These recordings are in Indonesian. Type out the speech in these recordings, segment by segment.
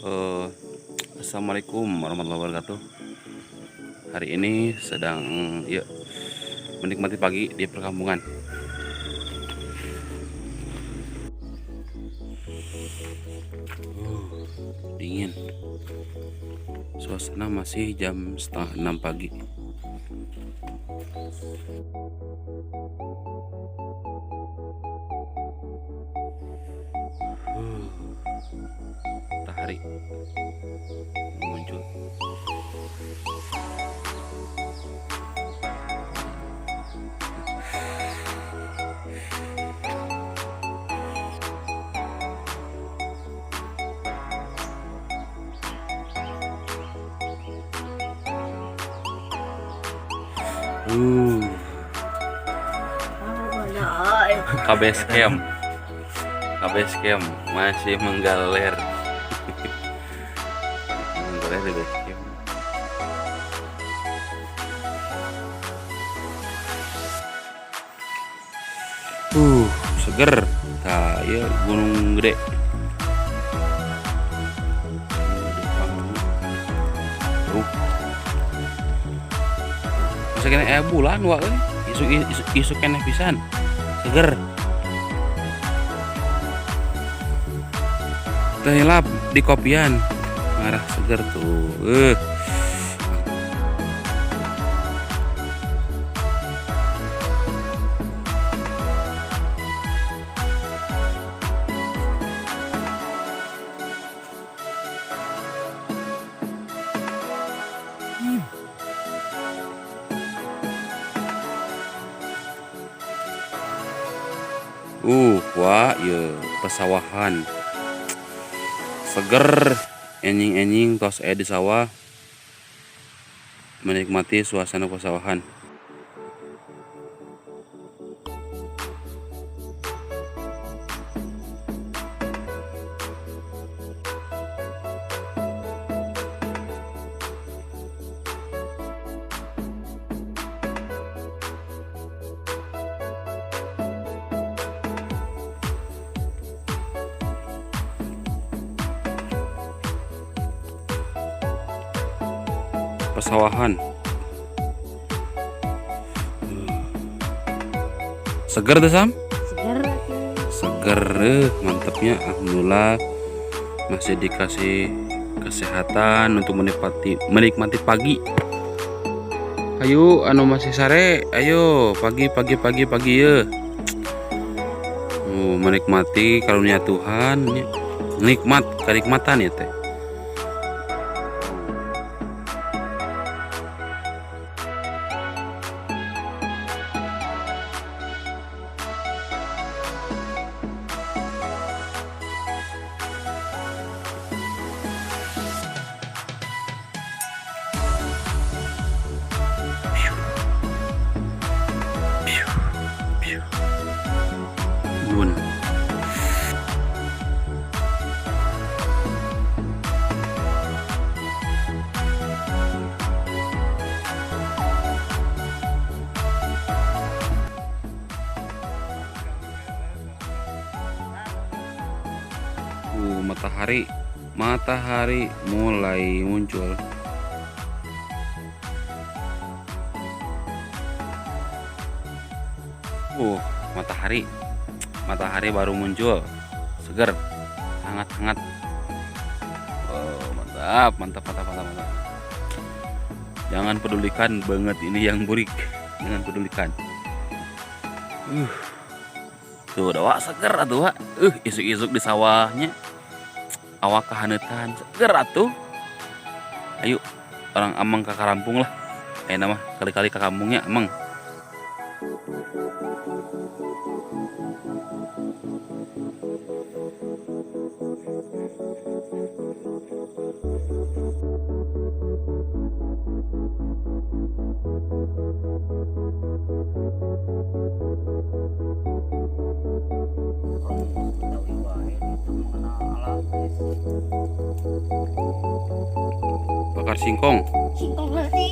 Eh, Assalamualaikum warahmatullahi wabarakatuh. Hari ini sedang ya menikmati pagi di perkampungan. Dingin. Suasana masih jam setengah 6 pagi. Matahari muncul. KBS Camp. KBS Camp masih menggaler. Menggaler di base camp. Seger. Tah, ya Gunung Gede. Masa kena bulan wak isu kena pisan. Seger. Tehilap di kopian marah seger tuh. Wah, ya pesawahan. Seger, enjing-enjing tos di sawah menikmati suasana pesawahan. Pesawahan seger tuh Sam, seger mantapnya. Alhamdulillah masih dikasih kesehatan untuk menikmati pagi. Ayo anu masih sare, ayo pagi ya. Menikmati karunia Tuhan ya. Kenikmatan ya teh. Bun. Matahari mulai muncul. Matahari baru muncul, seger, hangat. Mantap. Jangan pedulikan banget ini yang burik, jangan pedulikan. Tuh dawa seger atuh, isuk-isuk di sawahnya, awak kahanetan seger atuh. Ayo orang amang ke karampung lah, nama kali-kali ke kampungnya amang. Bakar singkong. Singkong berarti.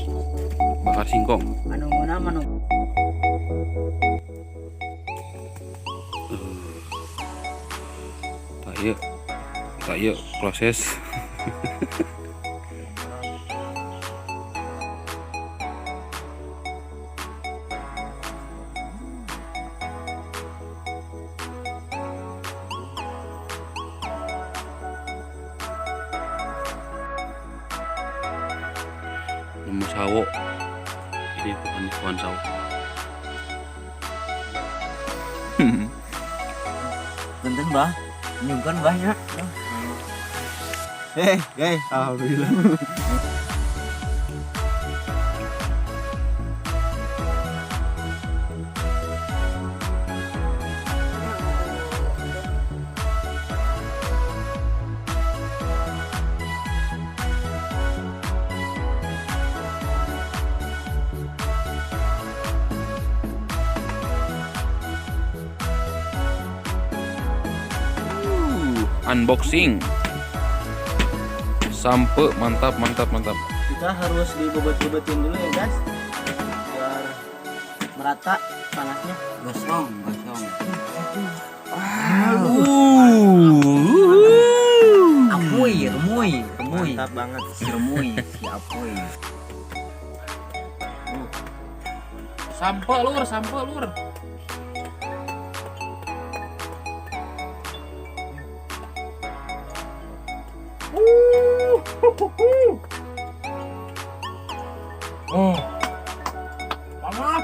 Bakar singkong. Anu nama anu. Tak yuk proses. Nemu sawo. Ini bukan pohon sawo. Punten bah, nyungkan banyak. Guys, alhamdulillah. Unboxing. Sampai mantap. Kita harus dibobot-bobotin dulu ya guys, biar merata panasnya. Gosong. Apuy, remuy. Mantap banget. Remuy, si apuy. Sampai lur. Oh, mantap.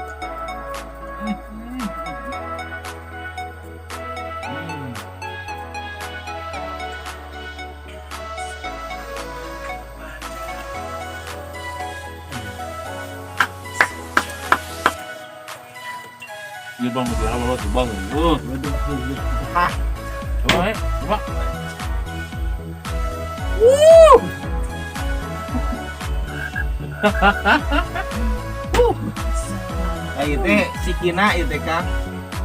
Ini bang, di awal tuh bang. Coba. Nah itu si Kina itu kan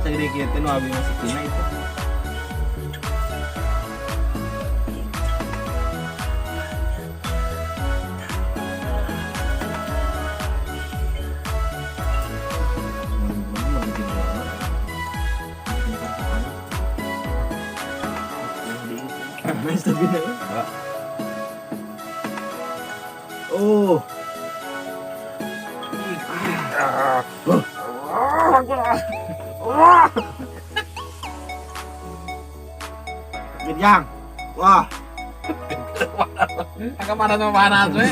segede gitu nu abi si Kina itu. Oh. Gedang. Wah. Agak panas we.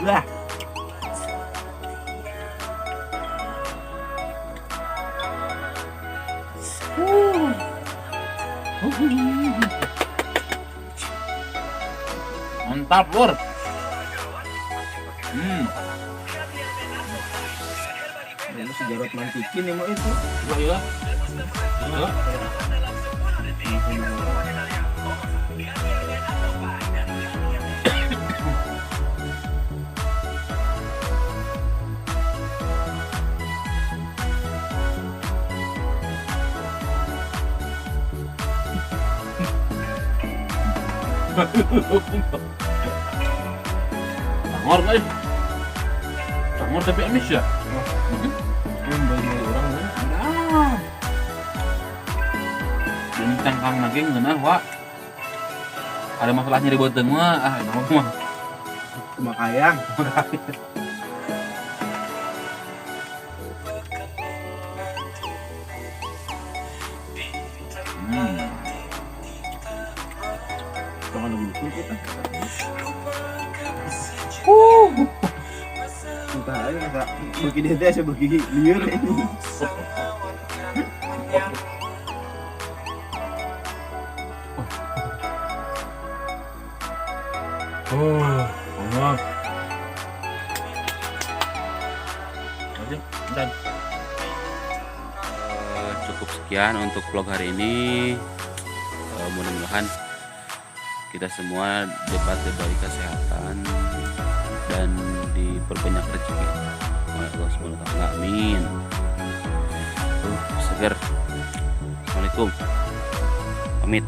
Lah. Mantap lur. Ini si Jarot mantikin nih mau itu. Iya. Tangor guys. Tangor tapi amis ya. Bagi orang kan. Nah. Ini cangkang naging ngeunah wa. Ada masalahnya di beuteung mah, mah. Makayang. Jangan lupa kita. Entah aja enggak bagi dia teh sebagi lieur ini. Allah. Dan cukup sekian untuk vlog hari ini. Mudah-mudahan kita semua dapat diberi kesehatan dan diperbanyak rezeki oleh Allah Subhanahu wa taala. Amin. Seger. Assalamualaikum. Pamit.